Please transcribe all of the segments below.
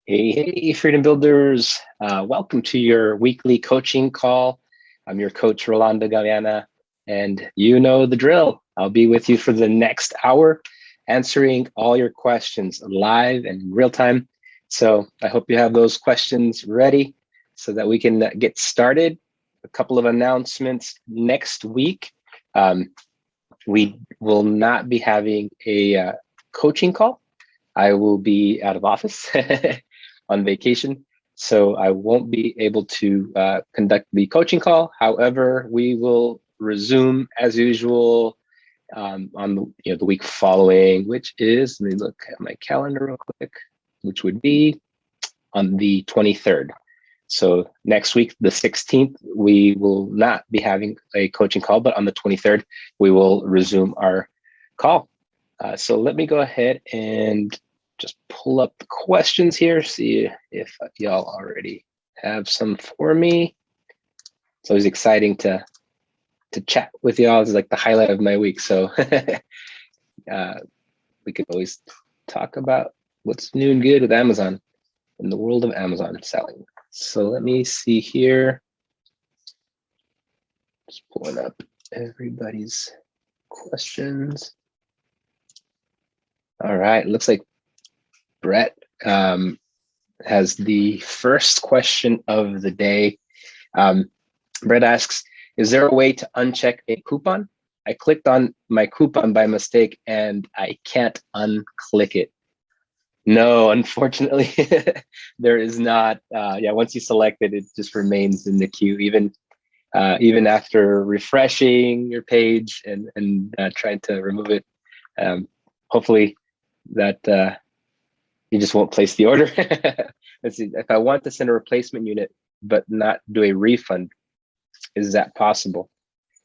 Hey, Freedom Builders. Welcome to your weekly coaching call. I'm your coach, Rolando Galeana, and you know the drill. I'll be with you for the next hour, answering all your questions live and in real time. So I hope you have those questions ready so that we can get started. A couple of announcements next week. We will not be having a coaching call. I will be out of office on vacation, so I won't be able to conduct the coaching call. However, we will resume as usual on the week following, which is, let me look at my calendar real quick, which would be on the 23rd. So next week, the 16th, we will not be having a coaching call, but on the 23rd, we will resume our call. So let me go ahead and just pull up the questions here, see if y'all already have some for me. It's always exciting to chat with y'all. It's like the highlight of my week. So we could always talk about what's new and good with Amazon in the world of Amazon selling. So let me see here. Just pulling up everybody's questions. All right, looks like Brett has the first question of the day. Brett asks, is there a way to uncheck a coupon? I clicked on my coupon by mistake and I can't unclick it. No, unfortunately, there is not. Once you select it, it just remains in the queue, even after refreshing your page and trying to remove it. Hopefully that you just won't place the order. Let's see, if I want to send a replacement unit but not do a refund, is that possible?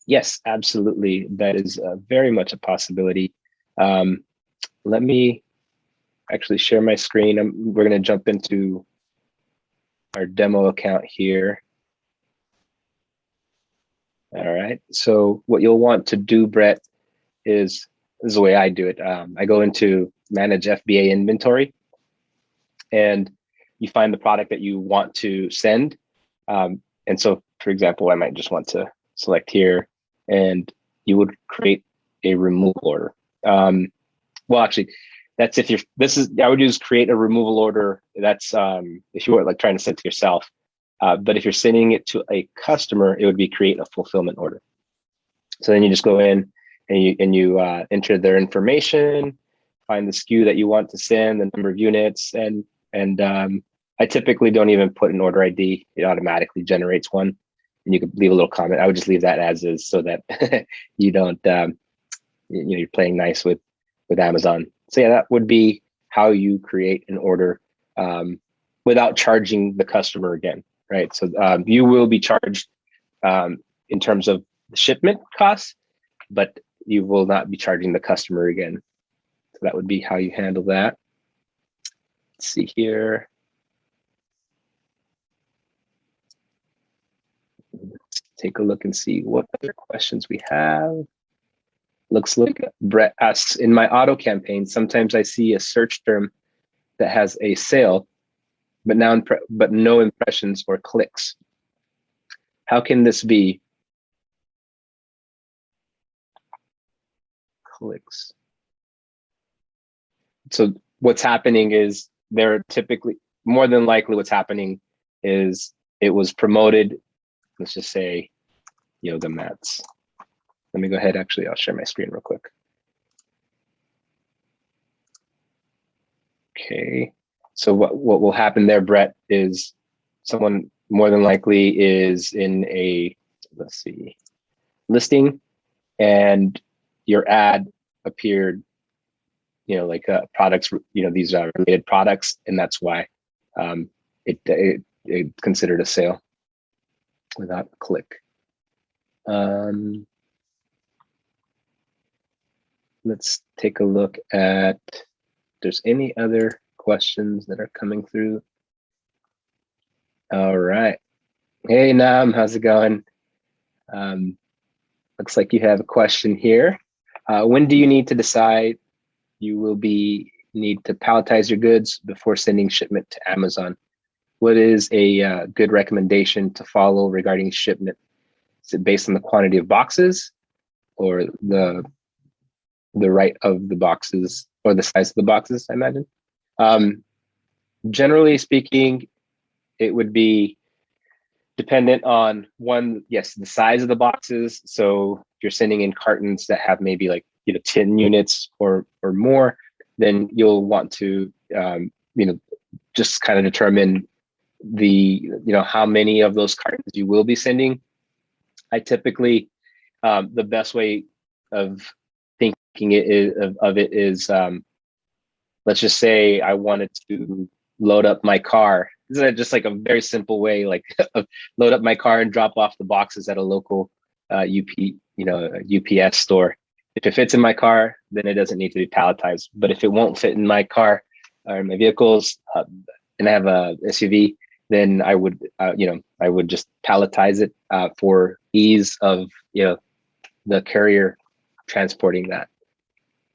Yes, absolutely. That is very much a possibility. Let me actually share my screen. We're going to jump into our demo account here. All right. So what you'll want to do, Brett, is this is the way I do it. I go into Manage FBA Inventory, and you find the product that you want to send. And so, for example, I might just want to select here, and you would create a removal order. Well, actually, that's if you're, I would use create a removal order. That's if you were like trying to send it to yourself. But if you're sending it to a customer, it would be create a fulfillment order. So then you just go in and you enter their information, find the SKU that you want to send, the number of units, and I typically don't even put an order ID. It automatically generates one, and you could leave a little comment. I would just leave that as is so that you don't, you're playing nice with Amazon. So yeah, that would be how you create an order without charging the customer again, right? So you will be charged in terms of the shipment costs, but you will not be charging the customer again. So that would be how you handle that. Let's see here. Let's take a look and see what other questions we have. Looks like Brett asks, in my auto campaign, sometimes I see a search term that has a sale, but no impressions or clicks. How can this be? Clicks. So what's happening is they're typically, more than likely what's happening is it was promoted, let's just say yoga mats. Let me go ahead, actually, I'll share my screen real quick. Okay, so what will happen there, Brett, is someone more than likely is in a, let's see, listing, and your ad appeared, like products, these are related products, and that's why it considered a sale without a click. Let's take a look at if there's any other questions that are coming through. All right. Hey, Nam, how's it going? Looks like you have a question here. When do you need to decide you will be need to palletize your goods before sending shipment to Amazon. What is a good recommendation to follow regarding shipment? Is it based on the quantity of boxes or the right of the boxes or the size of the boxes, I imagine? Generally speaking, it would be dependent on one, yes, the size of the boxes. So if you're sending in cartons that have maybe like 10 units or more, then you'll want to just kind of determine the how many of those cartons you will be sending. I typically the best way of thinking of it is let's just say I wanted to load up my car. This is just like a very simple way, like load up my car and drop off the boxes at a local UPS store. If it fits in my car, then it doesn't need to be palletized. But if it won't fit in my car or my vehicles, and I have a SUV, then I would just palletize it for ease of the carrier transporting that.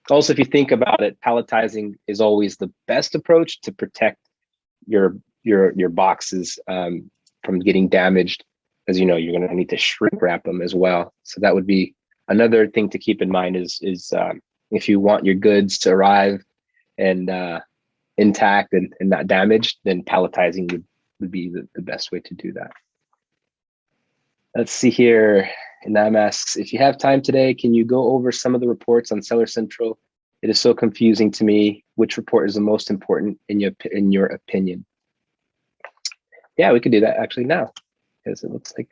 Also, if you think about it, palletizing is always the best approach to protect your boxes from getting damaged, as you're going to need to shrink wrap them as well. So that would be another thing to keep in mind is if you want your goods to arrive and intact and not damaged, then palletizing would be the best way to do that. Let's see here. Nam asks, if you have time today, can you go over some of the reports on Seller Central? It is so confusing to me. Which report is the most important in your opinion? Yeah, we could do that actually now, because it looks like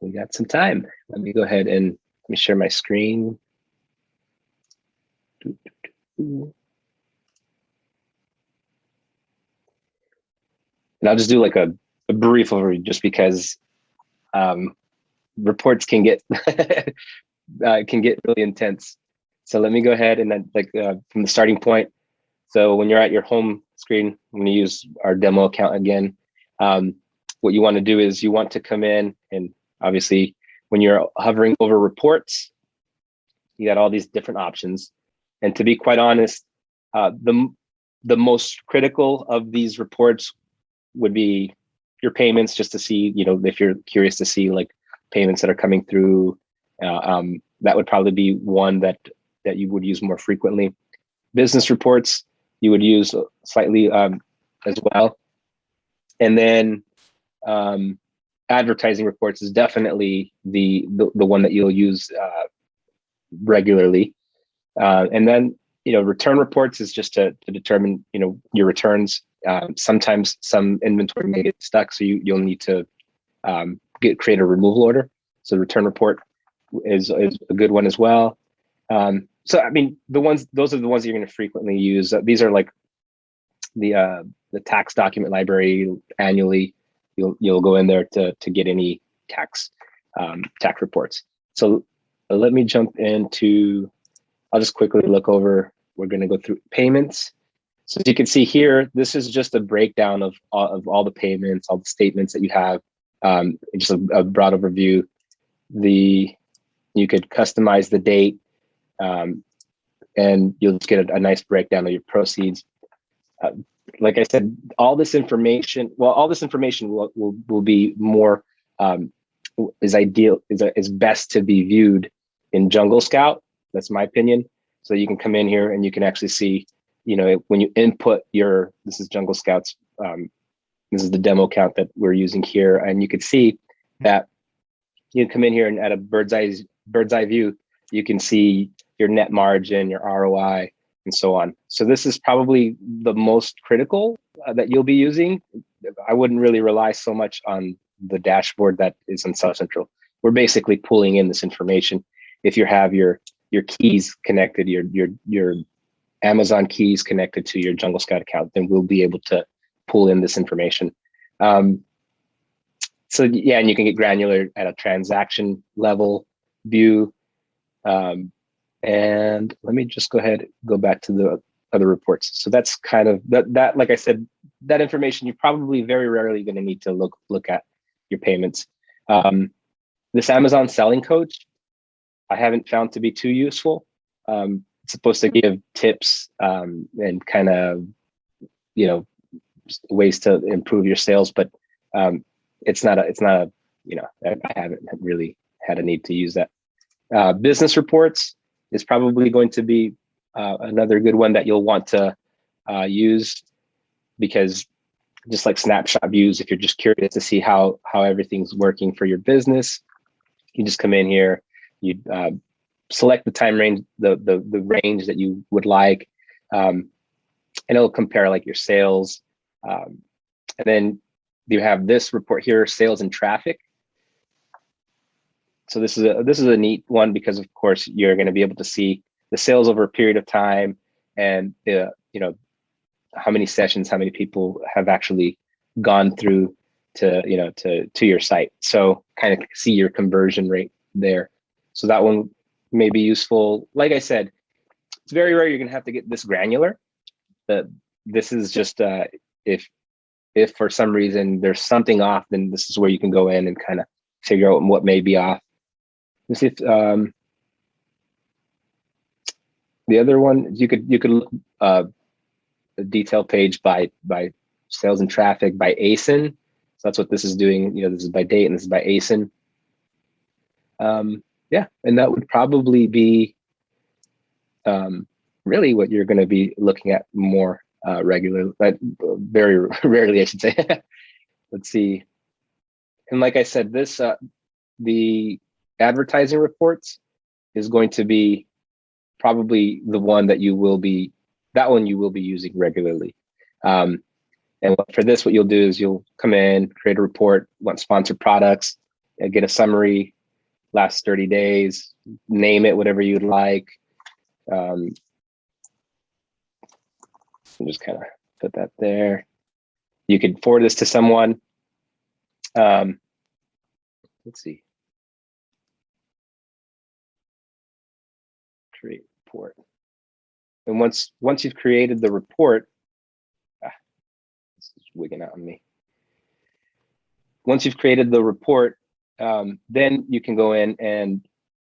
we got some time. Let me go ahead and let me share my screen. And I'll just do like a brief overview, just because reports can get really intense. So let me go ahead and then from the starting point. So when you're at your home screen, I'm going to use our demo account again. What you want to do is you want to come in, and obviously when you're hovering over reports, you got all these different options. And to be quite honest, the most critical of these reports would be your payments, just to see, if you're curious to see like payments that are coming through, that would probably be one that you would use more frequently. Business reports you would use slightly as well. And then advertising reports is definitely the one that you'll use regularly. And then, return reports is just to determine, your returns. Sometimes some inventory may get stuck, so you'll need to create a removal order. So the return report is a good one as well. So I mean, those are the ones you're going to frequently use. These are like the tax document library annually. You'll go in there to get any tax reports. So let me jump into. I'll just quickly look over. We're going to go through payments. So as you can see here, this is just a breakdown of all the payments, all the statements that you have. Just a broad overview. You could customize the date, and you'll just get a nice breakdown of your proceeds. Like I said, all this information will be more is best to be viewed in Jungle Scout. That's my opinion. So you can come in here and you can actually see, when you input this is Jungle Scout's, this is the demo account that we're using here. And you can see that you come in here and at a bird's eye view, you can see your net margin, your ROI, and so on. So this is probably the most critical that you'll be using. I wouldn't really rely so much on the dashboard that is on Seller Central. We're basically pulling in this information. If you have your keys connected, your Amazon keys connected to your Jungle Scout account, then we'll be able to pull in this information. So yeah, and you can get granular at a transaction level view. And let me just go back to the other reports. So that's kind of that, like I said, that information you're probably very rarely going to need to look at your payments. This Amazon selling coach, I haven't found to be too useful. it's supposed to give tips and kind of, you know, ways to improve your sales, but it's not a, you know, I haven't really had a need to use that. Business reports is probably going to be another good one that you'll want to use, because just like snapshot views, if you're just curious to see how everything's working for your business, you just come in here, you select the time range, the range that you would like, and it'll compare like your sales. And then you have this report here, sales and traffic. So this is a neat one, because of course you're going to be able to see the sales over a period of time, and the, you know, how many sessions, how many people have actually gone through to, you know, to your site. So kind of see your conversion rate there. So that one may be useful. Like I said, it's very rare you're going to have to get this granular. This is just if for some reason there's something off, then this is where you can go in and kind of figure out what may be off. Let's see if the other one, you could look a detail page by sales and traffic by ASIN. So that's what this is doing. You know, this is by date and this is by ASIN. Yeah, and that would probably be really what you're going to be looking at more regularly, but very rarely, I should say. Let's see. And like I said, this the advertising reports is going to be probably the one that you will be using regularly. And for this, what you'll do is you'll come in, create a report, want sponsored products, get a summary, last 30 days, name it whatever you'd like. Just kind of put that there. You could forward this to someone. Let's see. Create report. And once you've created the report, this is wigging out on me. Once you've created the report, then you can go in and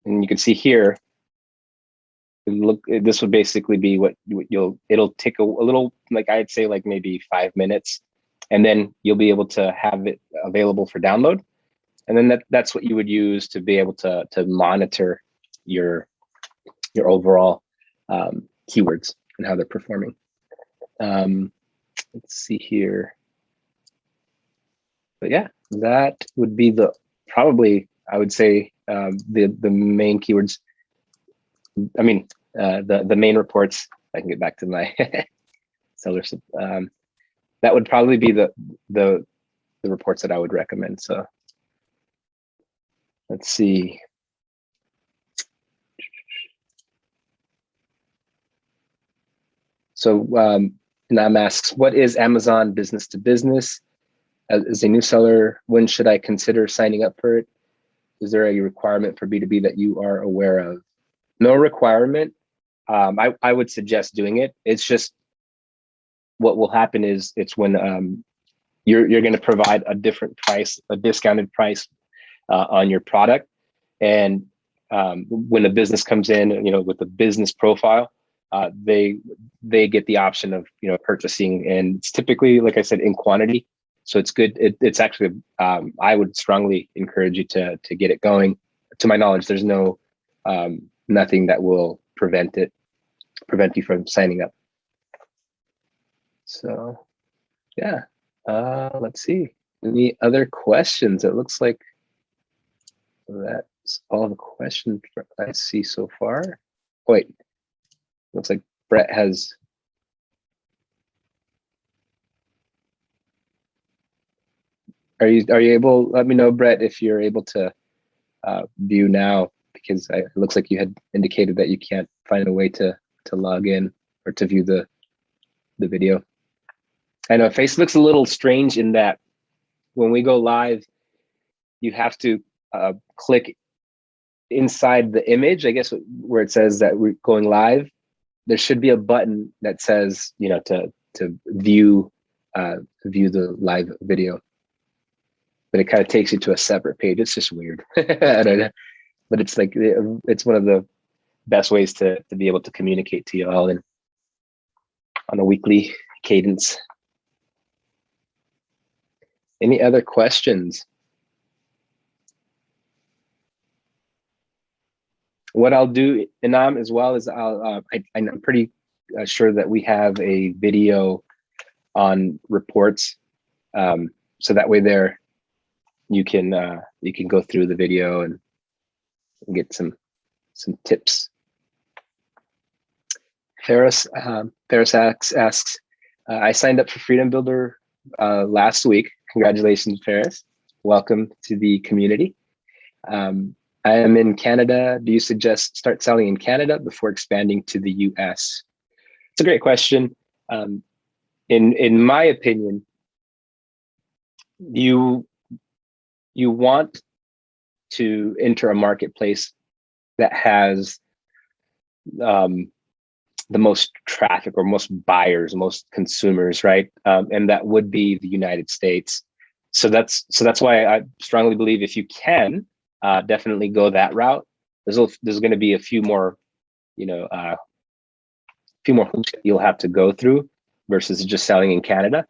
you can see here. Look, this would basically be what it'll take a little, like I'd say, like maybe 5 minutes, and then you'll be able to have it available for download. And then that's what you would use to be able to monitor your overall keywords and how they're performing. Let's see here. But yeah, that would be probably, I would say, the main keywords. I mean, the main reports. I can get back to my sellers. That would probably be the reports that I would recommend. So let's see. So Nam asks, what is Amazon business to business? As a new seller, when should I consider signing up for it? Is there a requirement for B2B that you are aware of? No requirement. I would suggest doing it. It's just what will happen is it's when you're going to provide a different price, a discounted price on your product, and when a business comes in, you know, with a business profile, they get the option of, you know, purchasing, and it's typically, like I said, in quantity. So it's good. It's actually I would strongly encourage you to get it going. To my knowledge, there's no nothing that will prevent you from signing up. So yeah, let's see. Any other questions? It looks like that's all the questions I see so far. Wait, looks like Brett has. Are you able? Let me know, Brett, if you're able to view now, because it looks like you had indicated that you can't find a way to log in or to view the video. I know Facebook's a little strange in that when we go live, you have to click inside the image, I guess, where it says that we're going live. There should be a button that says, you know, to view the live video, but it kind of takes you to a separate page. It's just weird. I don't know, but it's like, it's one of the best ways to be able to communicate to you all and on a weekly cadence. Any other questions? What I'll do, Inam, as well, is I'm pretty sure that we have a video on reports, so that way there you can go through the video and get some tips. Ferris asks, I signed up for Freedom Builder last week. Congratulations, Ferris. Welcome to the community. I am in Canada. Do you suggest start selling in Canada before expanding to the US? It's a great question. In my opinion, you want to enter a marketplace that has the most traffic or most buyers, most consumers, right? And that would be the United States. So that's why I strongly believe if you can, definitely go that route. There's going to be a few more, few more hoops you'll have to go through versus just selling in Canada.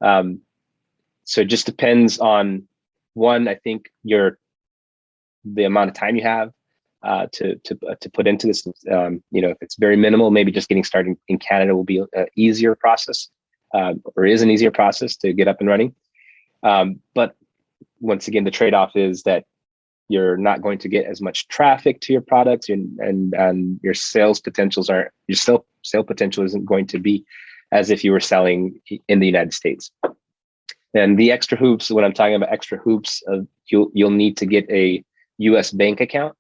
So it just depends on, one, I think the amount of time you have to put into this. If it's very minimal, maybe just getting started in Canada will be an easier process, or is an easier process to get up and running. But once again, the trade-off is that you're not going to get as much traffic to your products, and your sales potentials sale potential isn't going to be as if you were selling in the United States. And the extra hoops, when I'm talking about extra hoops, you'll need to get a US bank account.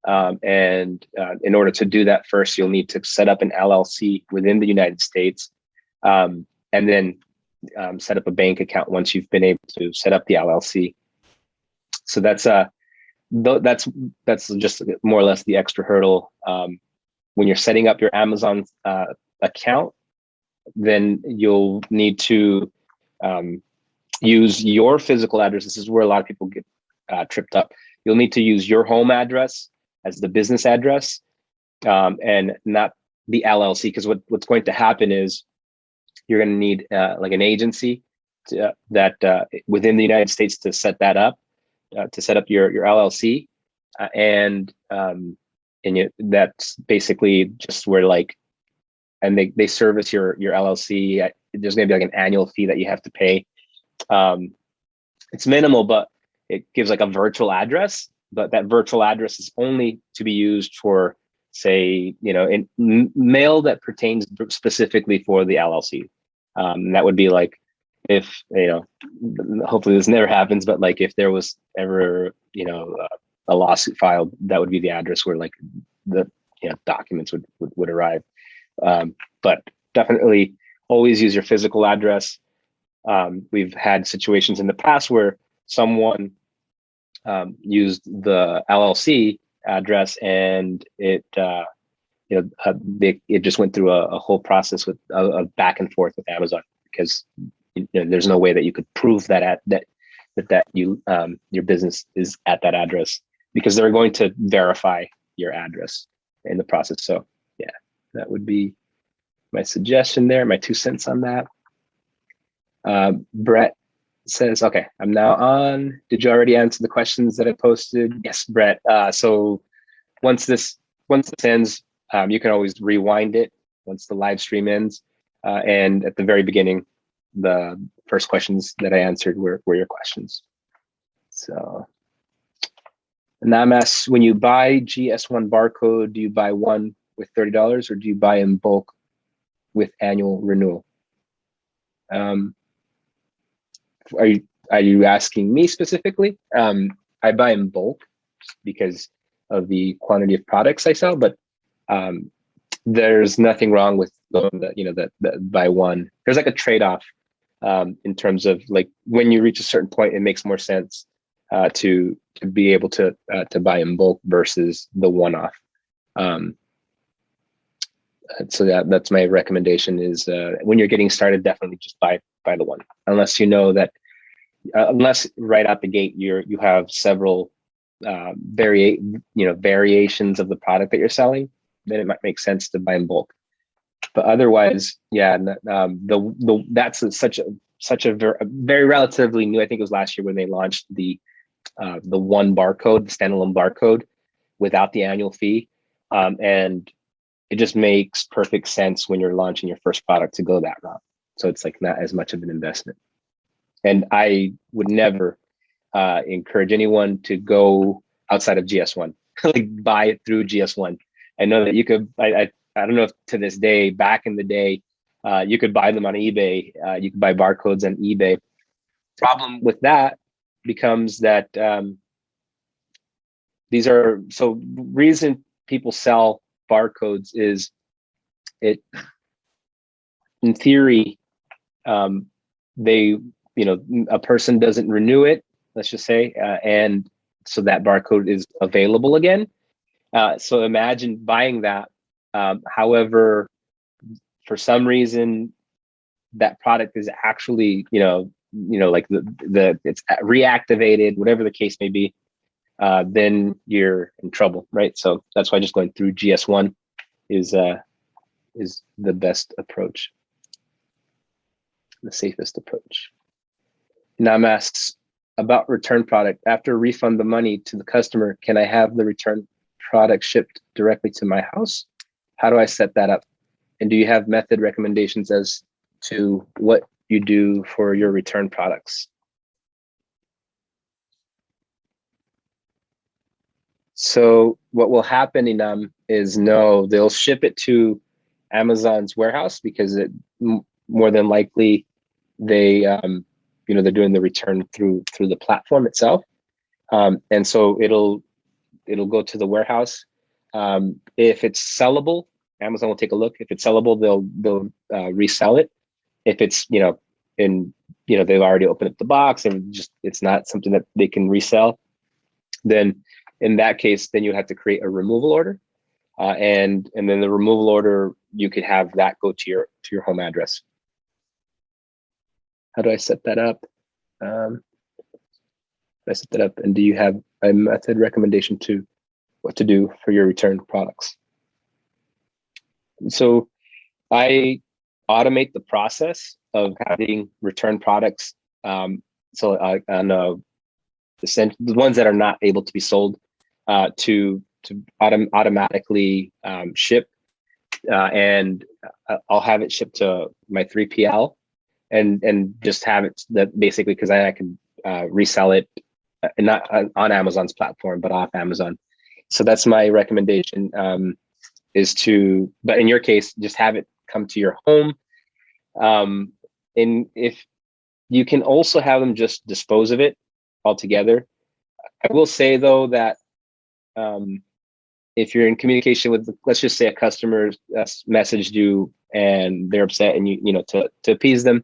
And in order to do that, first, you'll need to set up an LLC within the United States, and then set up a bank account once you've been able to set up the LLC. So that's just more or less the extra hurdle. When you're setting up your Amazon account, then you'll need to use your physical address. This is where a lot of people get tripped up. You'll need to use your home address as the business address, and not the LLC, because what's going to happen is you're going to need like an agency that within the United States to set that up, to set up your LLC, and that's basically just where and they service your LLC. There's going to be like an annual fee that you have to pay. It's minimal, but it gives like a virtual address, but that virtual address is only to be used for, say, in mail that pertains specifically for the LLC. That would be like, if, hopefully this never happens, but like if there was ever, a lawsuit filed, that would be the address where like the documents would arrive. But definitely always use your physical address. We've had situations in the past where someone used the LLC address, and it just went through a whole process with a back and forth with Amazon, because there's no way that you could prove that your business is at that address, because they're going to verify your address in the process. So yeah, that would be my suggestion there, my 2 cents on that. Brett says, okay, I'm now on. Did you already answer the questions that I posted? Yes, Brett. So once this ends, you can always rewind it once the live stream ends. And at the very beginning, the first questions that I answered were your questions. So, and I'm asked, when you buy GS1 barcode, do you buy one with $30, or do you buy in bulk with annual renewal? Are you asking me specifically? I buy in bulk because of the quantity of products I sell, but there's nothing wrong with going that buy one. There's like a trade-off in terms of like when you reach a certain point, it makes more sense to be able to buy in bulk versus the one-off. So that's my recommendation is when you're getting started, definitely just buy the one, unless you know that, unless right out the gate you have several variations of the product that you're selling. then it might make sense to buy in bulk. But otherwise, yeah, such a very relatively new. I think it was last year when they launched the one barcode, the standalone barcode, without the annual fee, and it just makes perfect sense when you're launching your first product to go that route. So it's like not as much of an investment. And I would never encourage anyone to go outside of GS1, like buy it through GS1. I know that you could. I don't know if to this day, back in the day, you could buy them on eBay. You could buy barcodes on eBay. Problem with that becomes that these are, so reason people sell barcodes is it, in theory, they, a person doesn't renew it, let's just say, and so that barcode is available again. So imagine buying that. However, for some reason, that product is actually, like it's reactivated, whatever the case may be, then you're in trouble, right? So that's why just going through GS1 is the best approach, the safest approach. Nam asks about return product. After refund the money to the customer, can I have the return product shipped directly to my house? How do I set that up? And do you have method recommendations as to what you do for your return products? So what will happen, Inam, is no, they'll ship it to Amazon's warehouse because it more than likely they they're doing the return through the platform itself, and so it'll go to the warehouse. If it's sellable, Amazon will take a look. If it's sellable, they'll resell it. If it's they've already opened up the box and just it's not something that they can resell, then in that case, then you have to create a removal order, and then the removal order, you could have that go to your home address. How do I set that up? I set that up, and do you have a method recommendation to what to do for your returned products? So I automate the process of having returned products. On the ones that are not able to be sold, to automatically ship, and I'll have it shipped to my 3PL, and just have it that basically because I can resell it, not on Amazon's platform, but off Amazon. So that's my recommendation, but in your case, just have it come to your home. And if you can also have them just dispose of it altogether. I will say though that if you're in communication with, let's just say a customer messaged you and they're upset, and to appease them,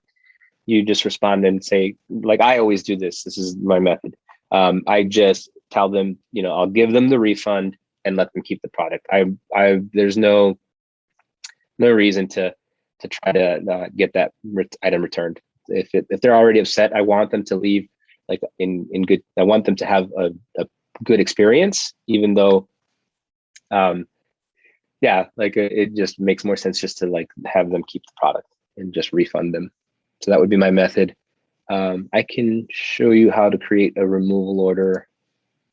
you just respond and say, like I always do this is my method. I just tell them, I'll give them the refund and let them keep the product. There's no reason to try to get that item returned. If they're already upset, I want them to leave like in good. I want them to have a good experience, even though, it just makes more sense just to like have them keep the product and just refund them. So that would be my method. I can show you how to create a removal order.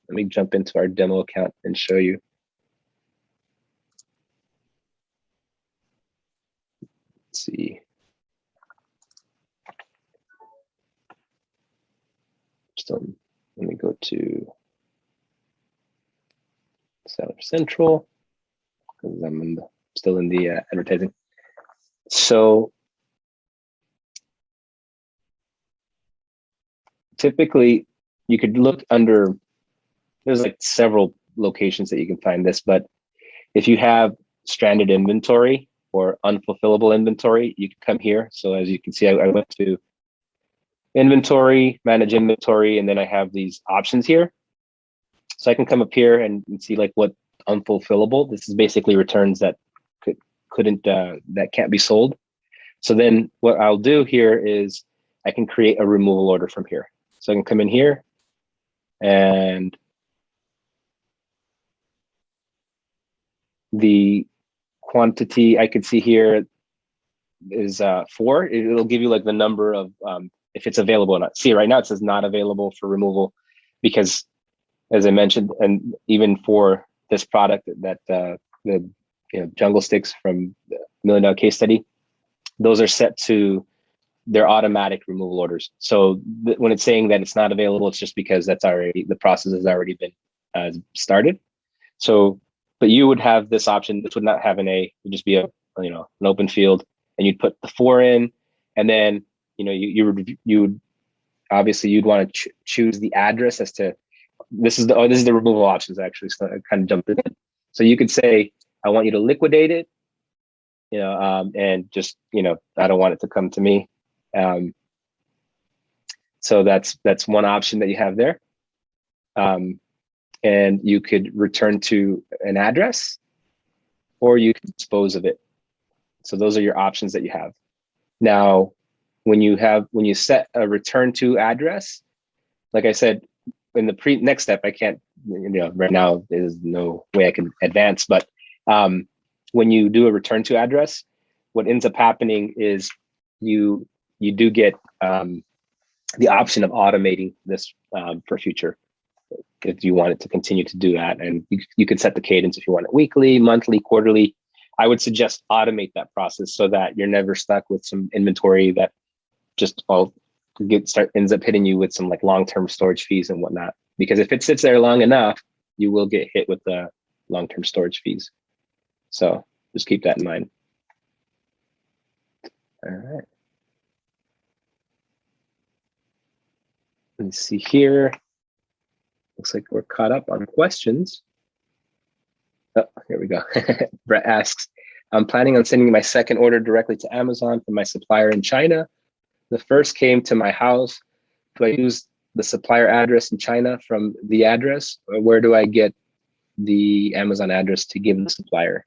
Let me jump into our demo account and show you. Let's see. Let me go to Seller Central because I'm still in the advertising. So typically you could look under, there's like several locations that you can find this, but if you have stranded inventory or unfulfillable inventory, you can come here. So as you can see, I went to inventory, manage inventory, and then I have these options here. So I can come up here and see like what unfulfillable. This is basically returns that that can't be sold. So then what I'll do here is I can create a removal order from here. So I can come in here and quantity I could see here is 4. It'll give you like the number of if it's available or not. See, right now it says not available for removal because, as I mentioned, and even for this product that the Jungle Sticks from the Million Dollar Case Study, those are set to their automatic removal orders. So when it's saying that it's not available, it's just because that's already, the process has already been started. So, but you would have this option. This would not have an A. It would just be an open field, and you'd put the 4 in, and then you would obviously you'd want to choose the address as to this is the removal options actually. So I kind of jumped in. So you could say I want you to liquidate it, and just I don't want it to come to me. So that's one option that you have there. And you could return to an address, or you can dispose of it. So those are your options that you have. Now, when you set a return to address, like I said, in the next step, I can't, right now there's no way I can advance, but when you do a return to address, what ends up happening is you do get the option of automating this for future, if you want it to continue to do that. And you can set the cadence if you want it weekly, monthly, quarterly. I would suggest automate that process so that you're never stuck with some inventory that just ends up hitting you with some like long-term storage fees and whatnot. Because if it sits there long enough, you will get hit with the long-term storage fees. So just keep that in mind. All right. Let's see here. Looks like we're caught up on questions. Oh, here we go. Brett asks, I'm planning on sending my second order directly to Amazon from my supplier in China. The first came to my house. Do I use the supplier address in China from the address, or where do I get the Amazon address to give the supplier?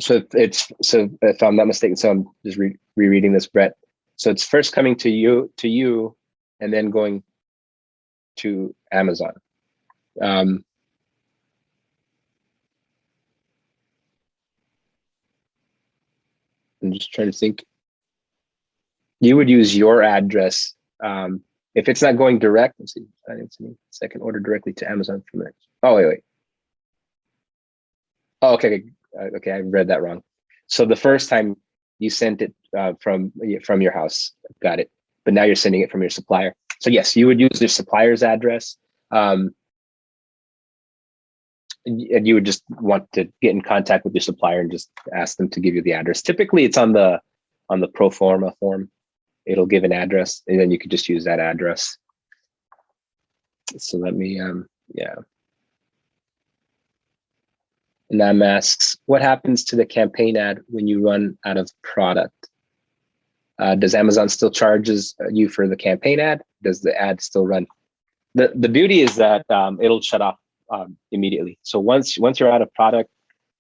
So if I'm not mistaken, so I'm just rereading this, Brett. So it's first coming to you, and then going to Amazon. I'm just trying to think. You would use your address. If it's not going direct, let's see, second order directly to Amazon from there. Oh, wait. Oh, okay. Okay, I read that wrong. So the first time you sent it from your house, got it. But now you're sending it from your supplier. So yes, you would use your supplier's address. And you would just want to get in contact with your supplier and just ask them to give you the address. Typically, it's on the pro forma form. It'll give an address, and then you could just use that address. So let me, yeah. Nam asks, what happens to the campaign ad when you run out of product? Does Amazon still charges you for the campaign ad? Does the ad still run? The beauty is that it'll shut off immediately. So once you're out of product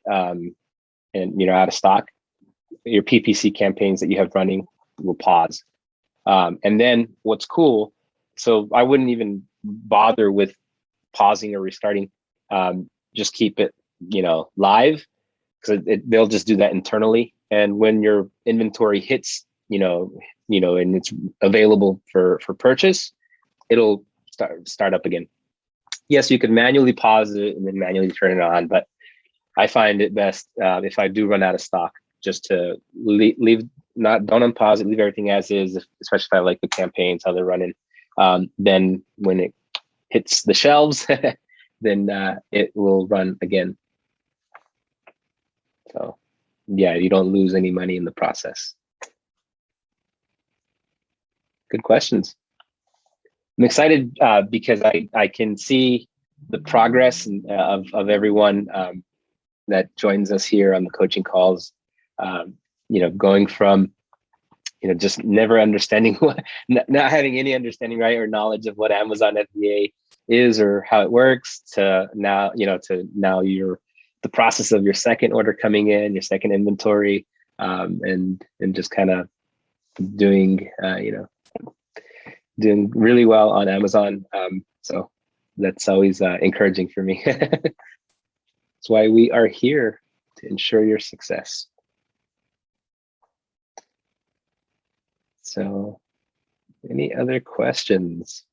and you're out of stock, your PPC campaigns that you have running will pause. And then what's cool, so I wouldn't even bother with pausing or restarting. Just keep it live, because they'll just do that internally. And when your inventory hits, and it's available for purchase, it'll start up again. Yes, you could manually pause it and then manually turn it on, but I find it best if I do run out of stock, just to don't unpause it, leave everything as is, especially if I like the campaigns, how they're running. Then when it hits the shelves, then it will run again. So yeah, you don't lose any money in the process. Good questions. I'm excited because I can see the progress of everyone that joins us here on the coaching calls. Going from just never understanding not having any understanding, right, or knowledge of what Amazon FBA is or how it works, to now you're the process of your second order coming in, your second inventory, and just kind of doing doing really well on Amazon. So that's always encouraging for me. That's why we are here, to ensure your success. So any other questions?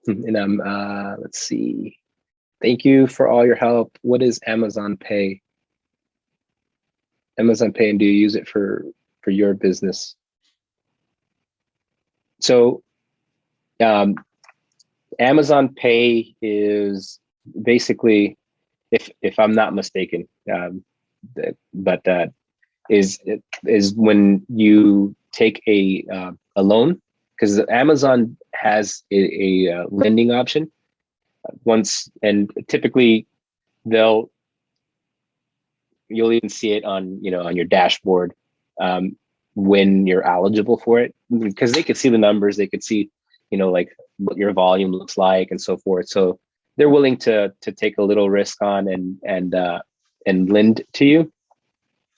And let's see. Thank you for all your help. What is Amazon Pay? Amazon Pay, and do you use it for your business? So Amazon Pay is basically, if I'm not mistaken, is when you take a loan, because Amazon has a lending option once, and typically you'll even see it on on your dashboard when you're eligible for it, because they could see the numbers, they could see like what your volume looks like and so forth. So they're willing to take a little risk on and lend to you.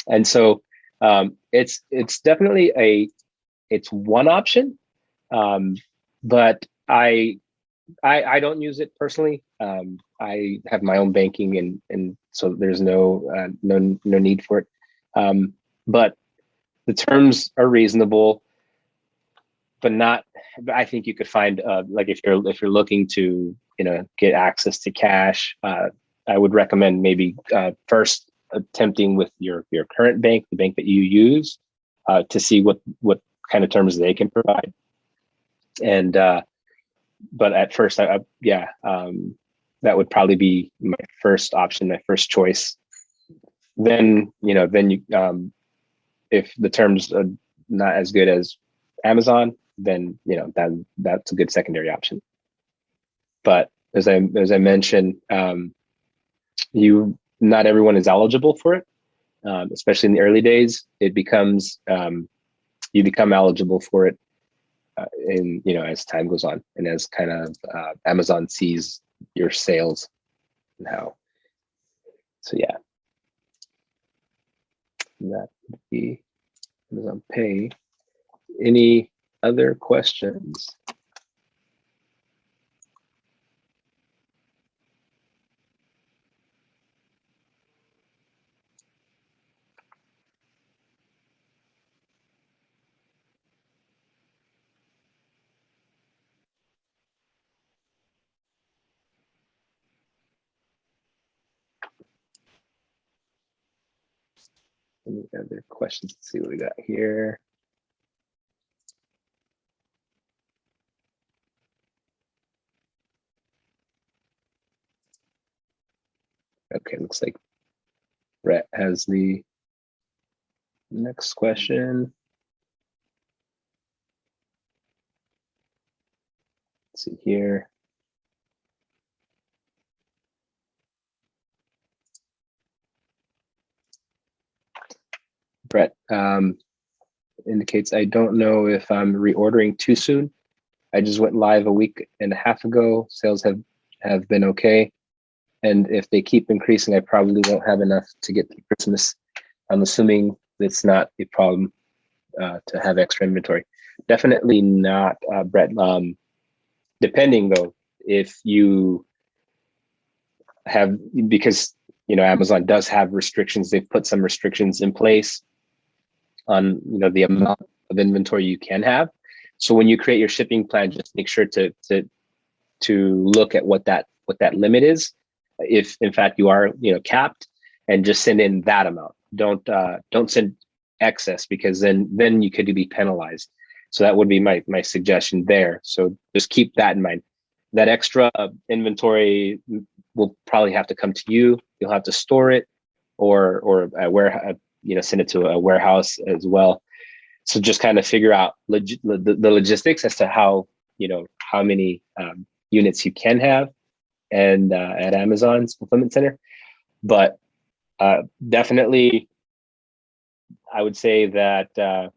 And so it's definitely it's one option, but I don't use it personally. I have my own banking, and so there's no need for it. But the terms are reasonable, but not. I think you could find like if you're looking to get access to cash, I would recommend maybe first attempting with your current bank, the bank that you use, to see what kind of terms they can provide. And but at first, that would probably be my first option, my first choice. Then you if the terms are not as good as Amazon, then that's a good secondary option. But as I mentioned, not everyone is eligible for it, especially in the early days. It becomes you become eligible for it as time goes on, and as kind of Amazon sees your sales and how. So yeah, that would be Amazon Pay. Any other questions? Any other questions? Let's see what we got here. Okay, looks like Brett has the next question. Let's see here. Brett indicates, I don't know if I'm reordering too soon. I just went live a week and a half ago. Sales have been okay. And if they keep increasing, I probably won't have enough to get through Christmas. I'm assuming it's not a problem to have extra inventory. Definitely not, Brett. Depending though, if you have, because Amazon does have restrictions. They've put some restrictions in place on the amount of inventory you can have. So when you create your shipping plan, just make sure to look at what that limit is, if in fact you are capped, and just send in that amount. Don't send excess, because then you could be penalized. So that would be my suggestion there. So just keep that in mind. That extra inventory will probably have to come to you. You'll have to store it, or a warehouse, send it to a warehouse as well. So just kind of figure out the logistics as to how many units you can have, and at Amazon's fulfillment center. But definitely, I would say that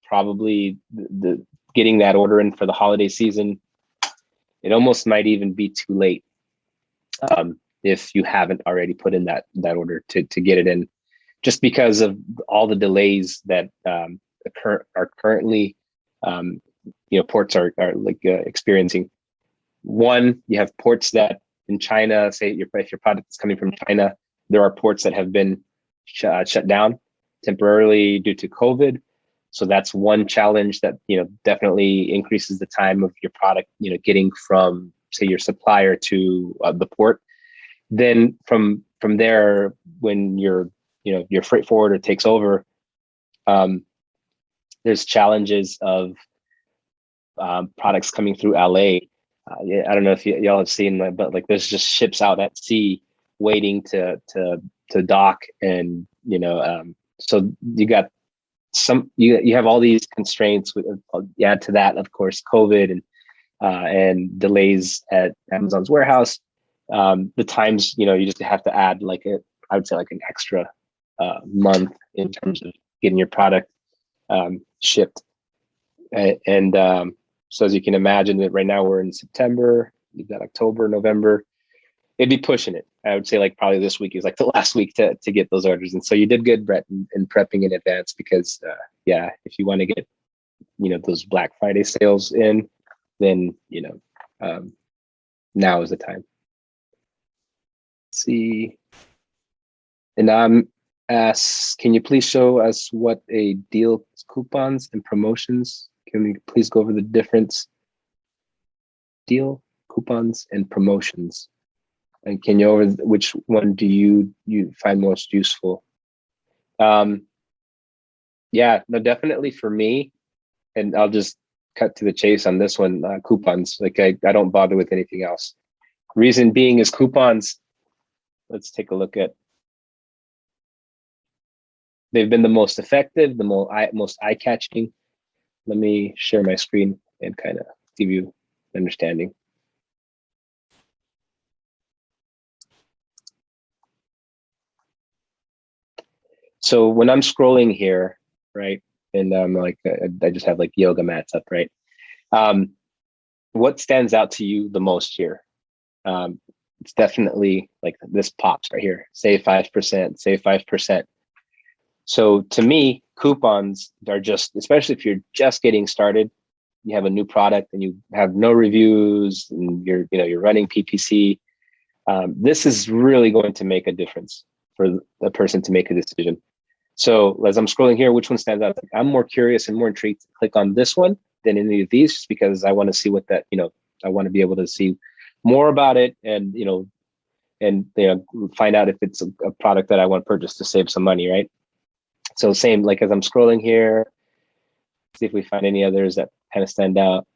probably the getting that order in for the holiday season, it almost might even be too late. if you haven't already put in that order to get it in, just because of all the delays that are currently ports are like experiencing. One, you have ports that in China, say if your product is coming from China, there are ports that have been shut down temporarily due to COVID. So that's one challenge that definitely increases the time of your product getting from, say, your supplier to the port. Then from there, when your freight forwarder takes over, there's challenges of products coming through LA. I don't know if y'all have seen that, but like there's just ships out at sea waiting to dock, and so you got you have all these constraints. You add to that, of course, COVID and delays at Amazon's warehouse. The times you just have to add I would say like an extra month in terms of getting your product shipped. And so as you can imagine, that right now we're in September, you've got October, November. It'd be pushing it. I would say like probably this week is like the last week to get those orders. And so you did good, Brett, in prepping in advance, because if you want to get those Black Friday sales in, then now is the time. Let's see. And asks, can you please show us what a deal coupons and promotions? Can we please go over the difference? Deal, coupons, and promotions. And can you over which one do you find most useful? No, definitely for me, and I'll just cut to the chase on this one. Coupons, like I don't bother with anything else. Reason being is coupons. Let's take a look at. They've been the most effective, the most eye-catching. Let me share my screen and kind of give you an understanding. So when I'm scrolling here, right, and I just have like yoga mats up, right? What stands out to you the most here? It's definitely like this pops right here. Save 5%, save 5%. So to me, coupons are just, especially if you're just getting started, you have a new product and you have no reviews, and you're running PPC. This is really going to make a difference for the person to make a decision. So as I'm scrolling here, which one stands out? I'm more curious and more intrigued to click on this one than any of these, just because I want to see what that, I want to be able to see more about it, and find out if it's a product that I want to purchase to save some money, right? So same, like as I'm scrolling here, see if we find any others that kind of stand out.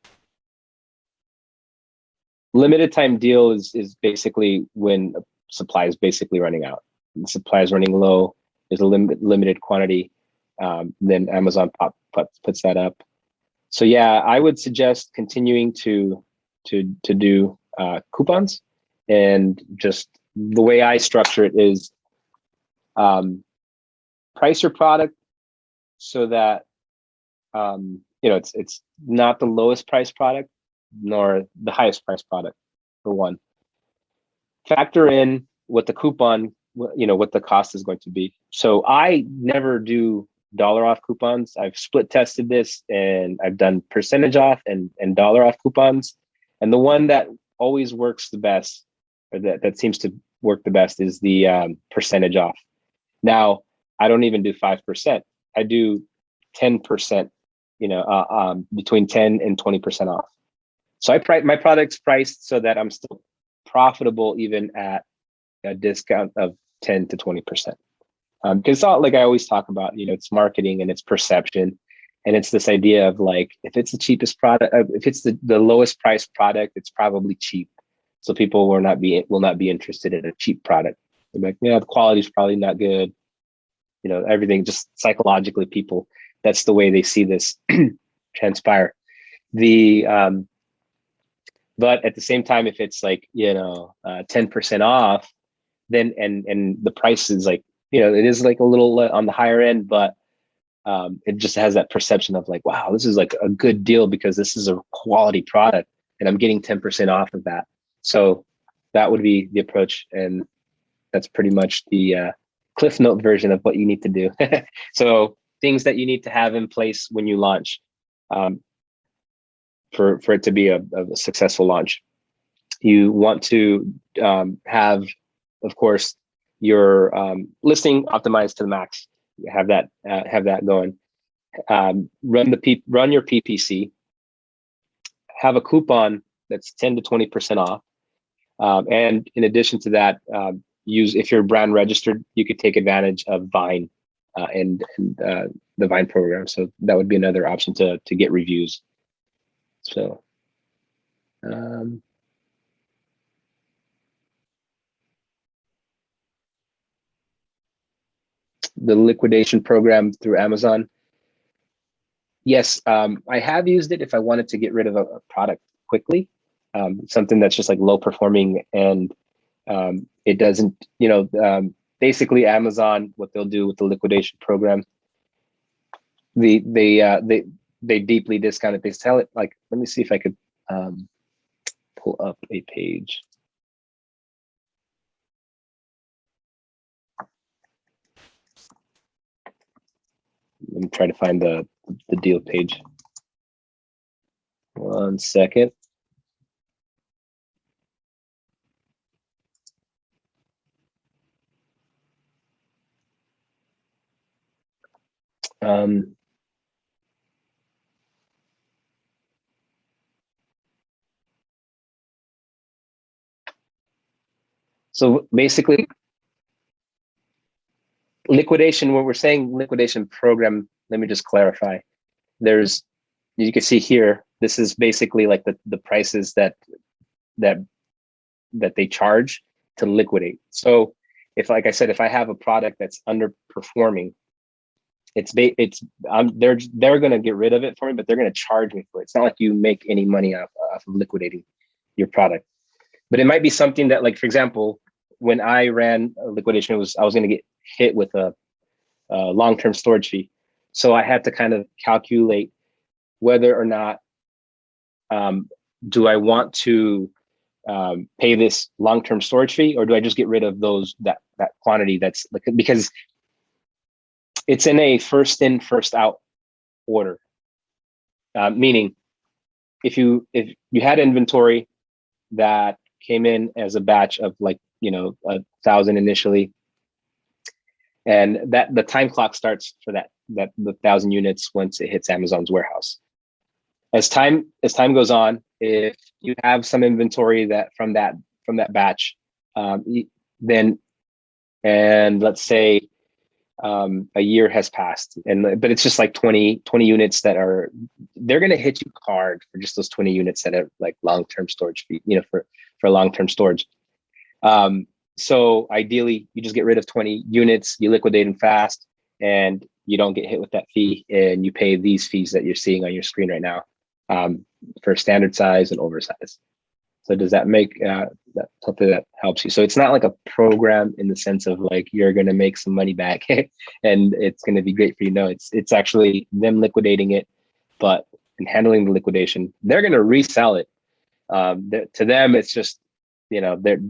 Limited time deal is basically when supply is basically running out. The supply is running low. There's a limited quantity. Then Amazon puts that up. So yeah, I would suggest continuing to do coupons, and just the way I structure it is price your product so that it's not the lowest price product nor the highest price product, for one. Factor in what the coupon, what the cost is going to be. So I never do dollar off coupons. I've split tested this, and I've done percentage off and dollar off coupons. And the one that always works the best, or that seems to work the best, is the percentage off. Now, I don't even do 5%. I do 10%, between 10 and 20% off. So my product's priced so that I'm still profitable even at a discount of 10 to 20%. Because it's not like I always talk about, it's marketing and it's perception. And it's this idea of like, if it's the cheapest product, if it's the lowest price product, it's probably cheap. So people will not be interested in a cheap product. They're like, the quality is probably not good. Everything, just psychologically, people, that's the way they see this transpire. But at the same time, if it's like 10% off, then and the price is like it is like a little on the higher end, but it just has that perception of like, wow, this is like a good deal because this is a quality product and I'm getting 10% off of that. So that would be the approach, and that's pretty much the Cliff Note version of what you need to do. So things that you need to have in place when you launch, for it to be a successful launch. You want to have, of course, your listing optimized to the max. Have that going. Run your PPC. Have a coupon that's 10 to 20% off. And in addition to that, if you're brand registered, you could take advantage of Vine and the Vine program. So that would be another option to get reviews. So the liquidation program through Amazon. Yes, I have used it if I wanted to get rid of a product quickly, something that's just like low performing, and it doesn't, basically Amazon, what they'll do with the liquidation program, they deeply discount it. They sell it like, let me see if I could pull up a page. Let me try to find the deal page. 1 second. So basically, liquidation, when we're saying liquidation program, let me just clarify. You can see here, this is basically like the prices that they charge to liquidate. So if, like I said, if I have a product that's underperforming, they're going to get rid of it for me, but they're going to charge me for it. It's not like you make any money off of liquidating your product. But it might be something that, like, for example, when I ran a liquidation, I was going to get hit with a long-term storage fee. So I had to kind of calculate whether or not do I want to pay this long-term storage fee, or do I just get rid of that quantity that's like, because it's in a first in, first out order. Meaning if you had inventory that came in as a batch of, like, 1,000 initially, and that the time clock starts for the 1,000 units once it hits Amazon's warehouse. As time goes on, if you have some inventory that from that batch, then, and let's say a year has passed, but it's just like 20 units they're going to hit you hard for just those 20 units that are like long-term storage fee, for long-term storage. So ideally, you just get rid of 20 units, you liquidate them fast, and you don't get hit with that fee, and you pay these fees that you're seeing on your screen right now, for standard size and oversize. So does that make hopefully that helps you? So it's not like a program in the sense of like you're going to make some money back and it's going to be great for you. No, it's actually them liquidating it, but in handling the liquidation, they're going to resell it. To them, it's just, they're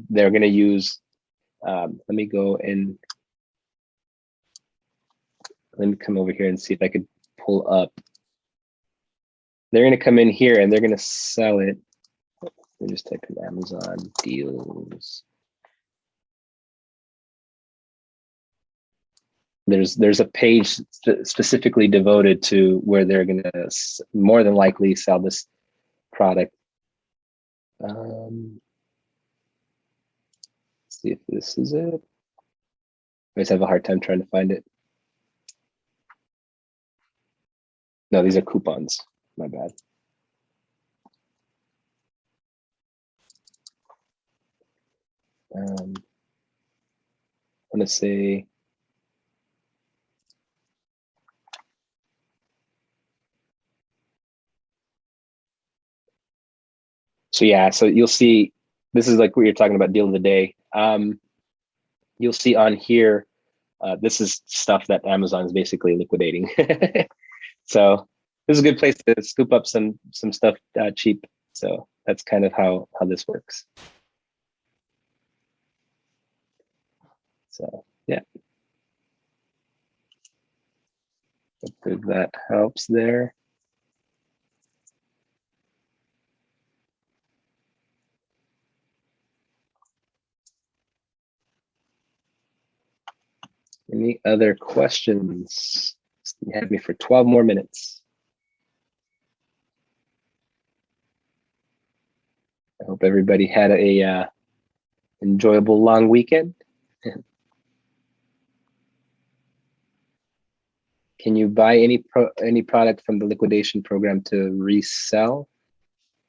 going to use. Let me come over here and see if I could pull up. They're going to come in here and they're going to sell it. Let me just type in Amazon deals. There's a page specifically devoted to where they're going to more than likely sell this product. Let's see if this is it. I just have a hard time trying to find it. No, these are coupons. My bad. I'm going to say, so yeah, so you'll see, this is like what you're talking about, deal of the day. You'll see on here, this is stuff that Amazon is basically liquidating. So this is a good place to scoop up some stuff cheap. So that's kind of how this works. So yeah, hopefully that helps there. Any other questions? You had me for 12 more minutes. I hope everybody had a enjoyable long weekend. Can you buy any product from the liquidation program to resell?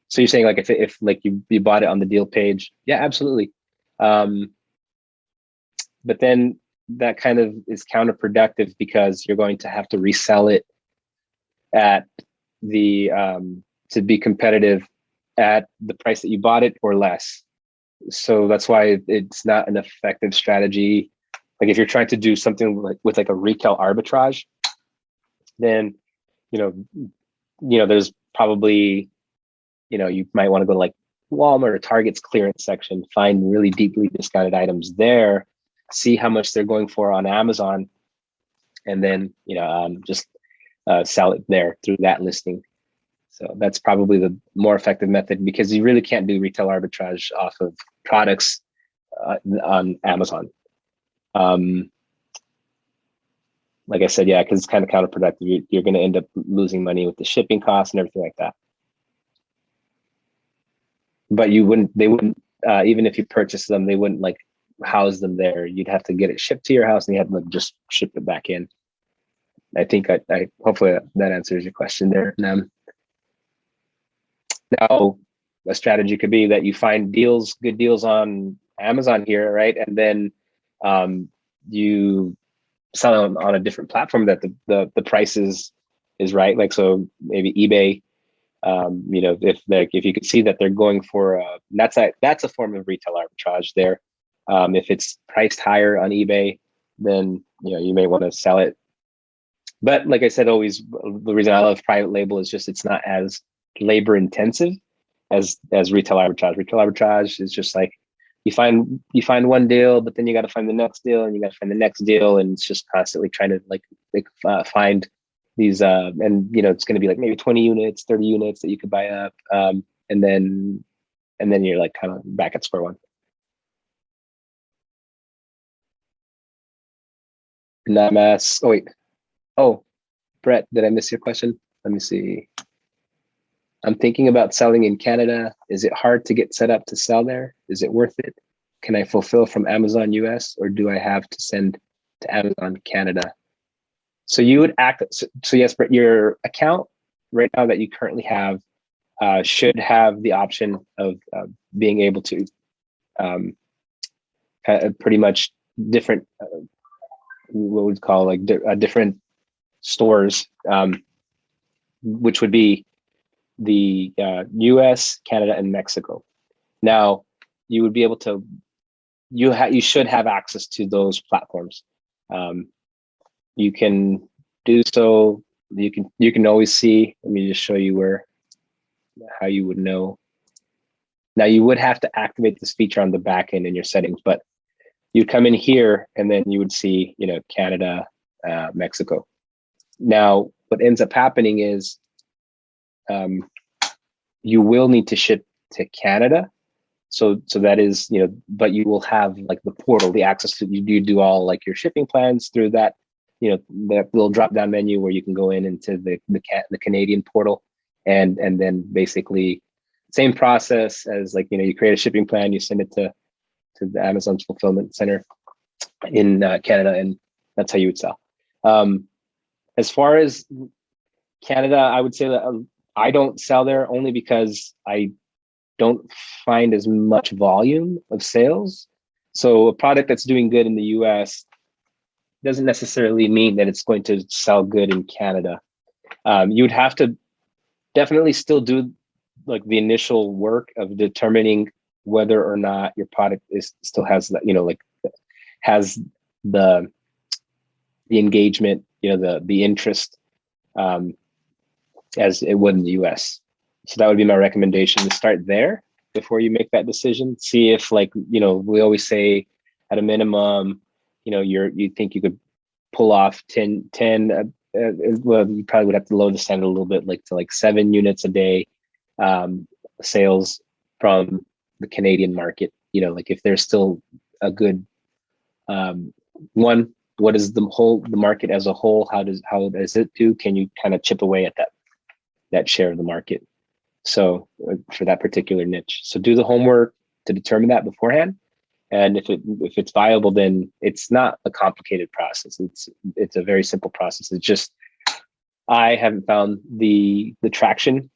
So you're saying like if like you bought it on the deal page? Yeah, absolutely. But then that kind of is counterproductive because you're going to have to resell it at the to be competitive at the price that you bought it or less. So that's why it's not an effective strategy. Like if you're trying to do something like with like a retail arbitrage, then there's probably you might want to go to like Walmart or Target's clearance section, find really deeply discounted items there, see how much they're going for on Amazon, and then just sell it there through that listing. So that's probably the more effective method because you really can't do retail arbitrage off of products on Amazon. Like I said, yeah, because it's kind of counterproductive. You're going to end up losing money with the shipping costs and everything like that. But they wouldn't, even if you purchase them, they wouldn't like house them there. You'd have to get it shipped to your house and you have to just ship it back in. I think I hopefully that answers your question there. Now, a strategy could be that you find good deals on Amazon here, right? And then you sell them on a different platform that the price is right. Like, so maybe eBay, if you could see that they're going for, that's a form of retail arbitrage there. If it's priced higher on eBay, then, you may want to sell it. But like I said, always the reason I love private label is just, it's not as labor intensive as retail arbitrage. Retail arbitrage is just like, you find one deal, but then you got to find the next deal and you got to find the next deal. And it's just constantly trying to find these, and it's going to be like maybe 20 units, 30 units that you could buy up. And then you're like kind of back at square one. NAMAS. Oh, wait. Oh, Brett, did I miss your question? Let me see. I'm thinking about selling in Canada. Is it hard to get set up to sell there? Is it worth it? Can I fulfill from Amazon US or do I have to send to Amazon Canada? So you would so yes, Brett, your account right now that you currently have should have the option of being able to pretty much different, what we'd call like different stores, which would be the US, Canada, and Mexico. Now, you would be able to, you should have access to those platforms. You can do so. You can always see. Let me just show you how you would know. Now, you would have to activate this feature on the back end in your settings, but you come in here and then you would see, Canada, Mexico. Now, what ends up happening is you will need to ship to Canada. So that is, but you will have like the portal, the access to, you do all like your shipping plans through that, that little drop down menu where you can go into the Canadian portal and then basically same process as like, you create a shipping plan, you send it to the Amazon's fulfillment center in Canada, and that's how you would sell. As far as Canada, I would say that I don't sell there only because I don't find as much volume of sales. So a product that's doing good in the US doesn't necessarily mean that it's going to sell good in Canada. You would have to definitely still do like the initial work of determining whether or not your product still has that, has the engagement, the interest as it would in the US. So that would be my recommendation, to start there before you make that decision. See if we always say at a minimum, you think you could pull off 10, well, you probably would have to lower the standard a little bit, like to like 7 units a day sales from the Canadian market. Like if there's still a good one, what is the market as a whole? How does it do? Can you kind of chip away at that share of the market? So for that particular niche, so do the homework to determine that beforehand. And if it's viable, then it's not a complicated process. It's a very simple process. It's just I haven't found the traction,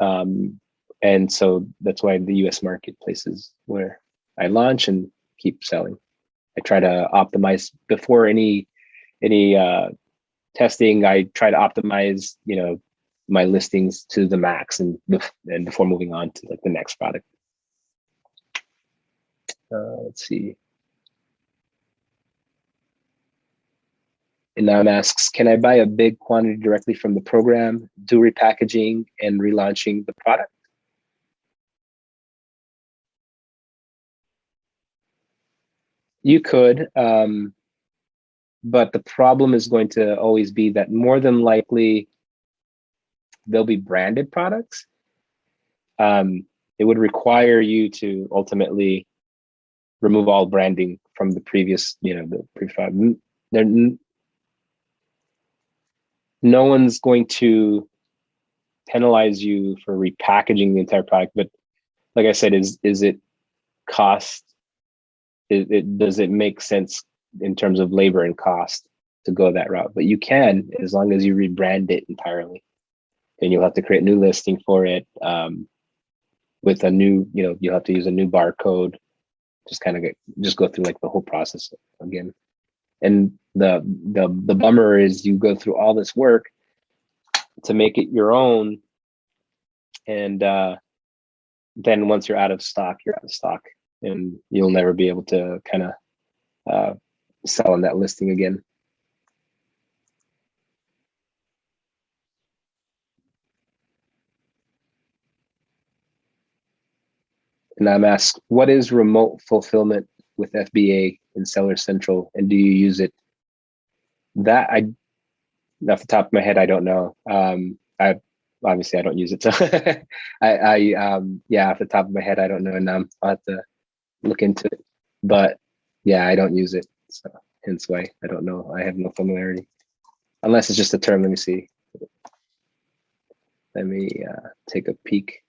and so that's why the U.S. marketplace is where I launch and keep selling. I try to optimize before any testing. I try to optimize my listings to the max, and before moving on to like the next product. Let's see. And now it asks, can I buy a big quantity directly from the program, do repackaging and relaunching the product? You could, but the problem is going to always be that more than likely they'll be branded products. It would require you to ultimately remove all branding from the previous, the previous. No one's going to penalize you for repackaging the entire product, but like I said, is it cost? Does it make sense in terms of labor and cost to go that route? But you can, as long as you rebrand it entirely. Then you'll have to create a new listing for it with a new, you'll have to use a new barcode. Just go through like the whole process again. And the bummer is you go through all this work to make it your own, and then once you're out of stock, you're out of stock, and you'll never be able to kind of sell on that listing again. And I'm asked, what is remote fulfillment with FBA and Seller Central, and do you use it? That off the top of my head, I don't know. I obviously I don't use it, so yeah, off the top of my head, I don't know, and I'll have to look into it. But yeah, I don't use it, so hence why I don't know. I have no familiarity, unless it's just a term. Let me see. Let me take a peek.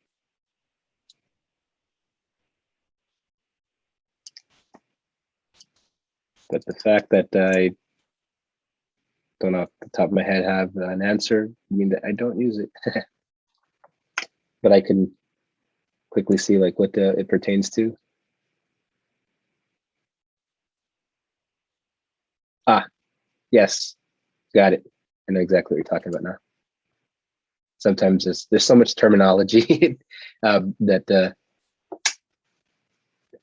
But the fact that I don't off the top of my head have an answer, I mean that I don't use it. But I can quickly see like what it pertains to. Ah, yes, got it. I know exactly what you're talking about now. Sometimes there's so much terminology that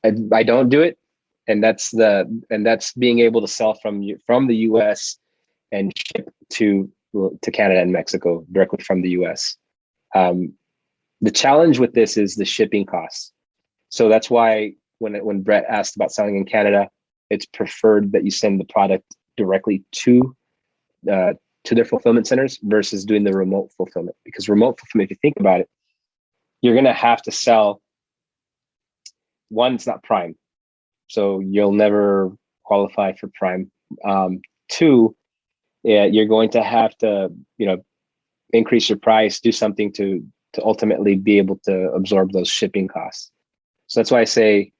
I don't do it, and that's being able to sell from the U.S. and ship to Canada and Mexico directly from the U.S. The challenge with this is the shipping costs. So that's why when Brett asked about selling in Canada, it's preferred that you send the product directly to their fulfillment centers versus doing the remote fulfillment. Because remote fulfillment, if you think about it, you're going to have to sell. One, it's not Prime, so you'll never qualify for Prime. Two, yeah, you're going to have to, increase your price, do something to ultimately be able to absorb those shipping costs. So that's why I say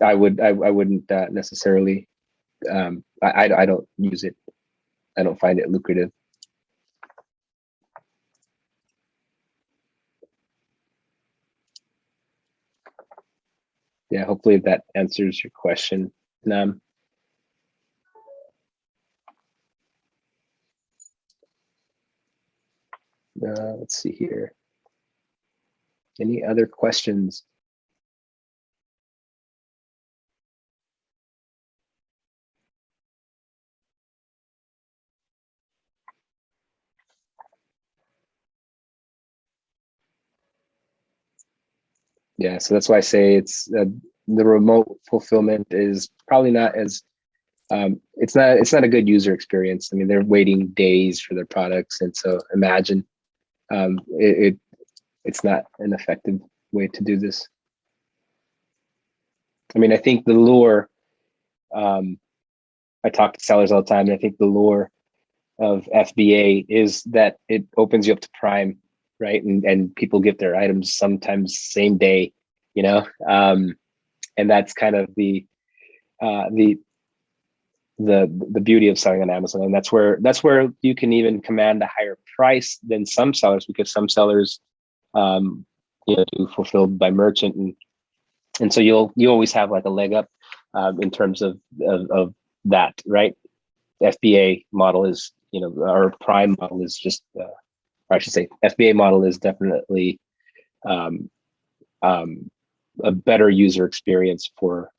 I wouldn't necessarily. I don't use it. I don't find it lucrative. Yeah, hopefully that answers your question, Nam. Let's see here. Any other questions? Yeah, so that's why I say it's the remote fulfillment is probably not as it's not a good user experience. I mean, they're waiting days for their products, and so imagine it's not an effective way to do this. I mean, I think the lure. I talk to sellers all the time, and I think the lure of FBA is that it opens you up to Prime, right? And people get their items sometimes same day, you know, and that's kind of uh, the the beauty of selling on Amazon, and that's where you can even command a higher price than some sellers, because some sellers, do fulfilled by merchant, and so you always have like a leg up in terms of that, right? The FBA model is, our Prime model is just, or I should say, FBA model is definitely um, um, a better user experience for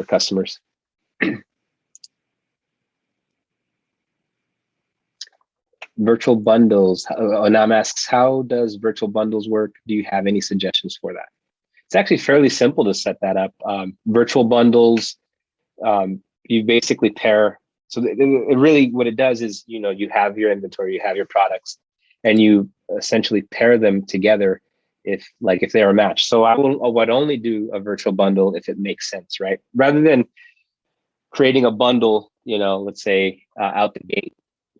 customers. Virtual bundles. Nam asks, how does virtual bundles work? Do you have any suggestions for that? It's actually fairly simple to set that up. Virtual bundles, you basically pair. So it really, what it does is, you have your inventory, you have your products, and you essentially pair them together if they are a match. So I would only do a virtual bundle if it makes sense, right? Rather than creating a bundle, let's say out the gate,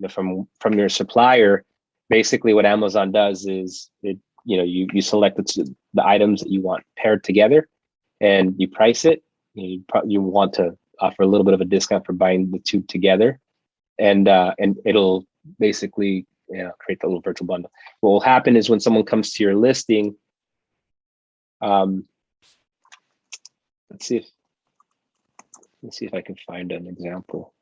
from your supplier. Basically what Amazon does is you select the items that you want paired together, and you price it. You want to offer a little bit of a discount for buying the two together, and it'll basically create the little virtual bundle. What will happen is when someone comes to your listing, let's see if I can find an example.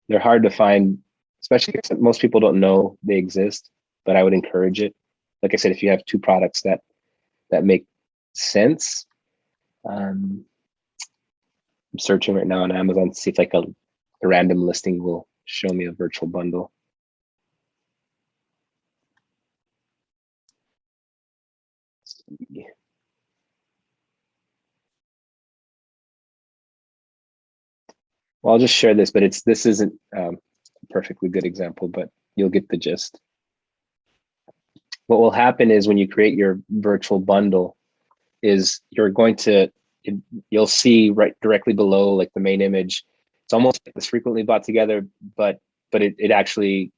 They're hard to find, especially because most people don't know they exist, but I would encourage it. Like I said, if you have two products that make sense, I'm searching right now on Amazon to see if a random listing will show me a virtual bundle. Well, I'll just share this, but this isn't a perfectly good example, but you'll get the gist. What will happen is when you create your virtual bundle is you'll see right directly below, like the main image. It's almost like this frequently bought together, but it actually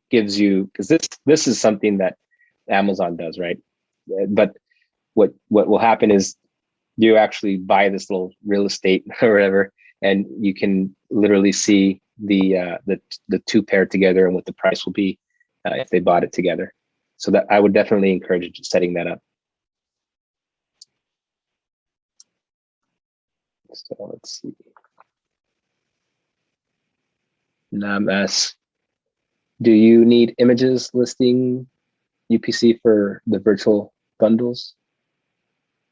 gives you, because this is something that Amazon does, right? But what will happen is you actually buy this little real estate or whatever, and you can literally see the two paired together and what the price will be if they bought it together. So that I would definitely encourage setting that up. So let's see. Nam asks, do you need images listing UPC for the virtual bundles?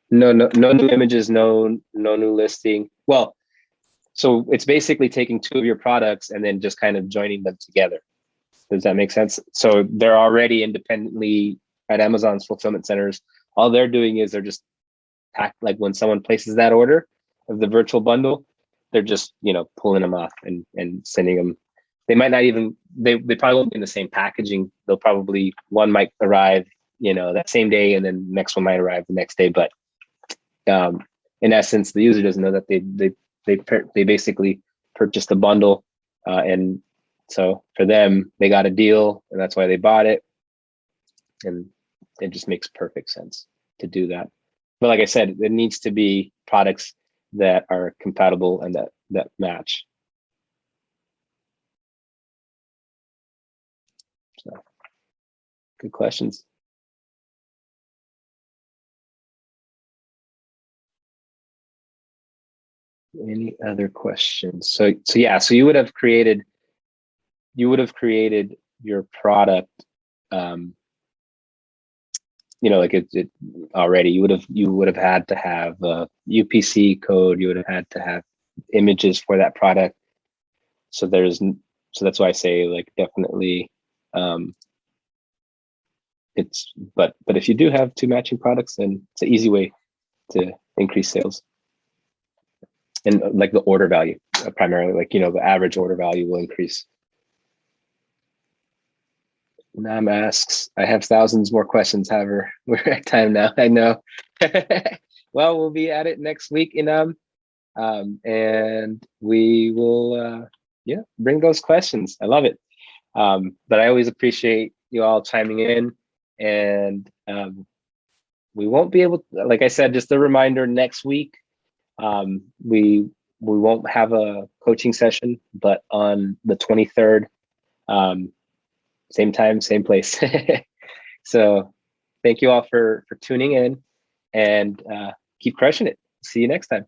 No new images, no new listing. Well, so it's basically taking two of your products and then just kind of joining them together. Does that make sense? So they're already independently at Amazon's fulfillment centers. All they're doing is they're just like when someone places that order of the virtual bundle, they're just pulling them off and sending them. They might not even, they probably won't be in the same packaging. They'll probably, one might arrive that same day, and then the next one might arrive the next day. But in essence, the user doesn't know that they basically purchased a bundle, and so for them, they got a deal, and that's why they bought it. And it just makes perfect sense to do that. But like I said, it needs to be products that are compatible and that match. So, good questions. Any other questions? So yeah, so you would have created your product, like it already. You would have had to have a UPC code. You would have had to have images for that product. So that's why I say, like, definitely, but if you do have two matching products, then it's an easy way to increase sales. and like the order value primarily, like, the average order value will increase. Nam asks, I have thousands more questions. However, we're at time now. I know. Well, we'll be at it next week, Inam, and we will, bring those questions. I love it. But I always appreciate you all chiming in, and we won't be able to, like I said, just a reminder, next week, we won't have a coaching session, but on the 23rd, same time, same place. So thank you all for tuning in, and keep crushing it. See you next time.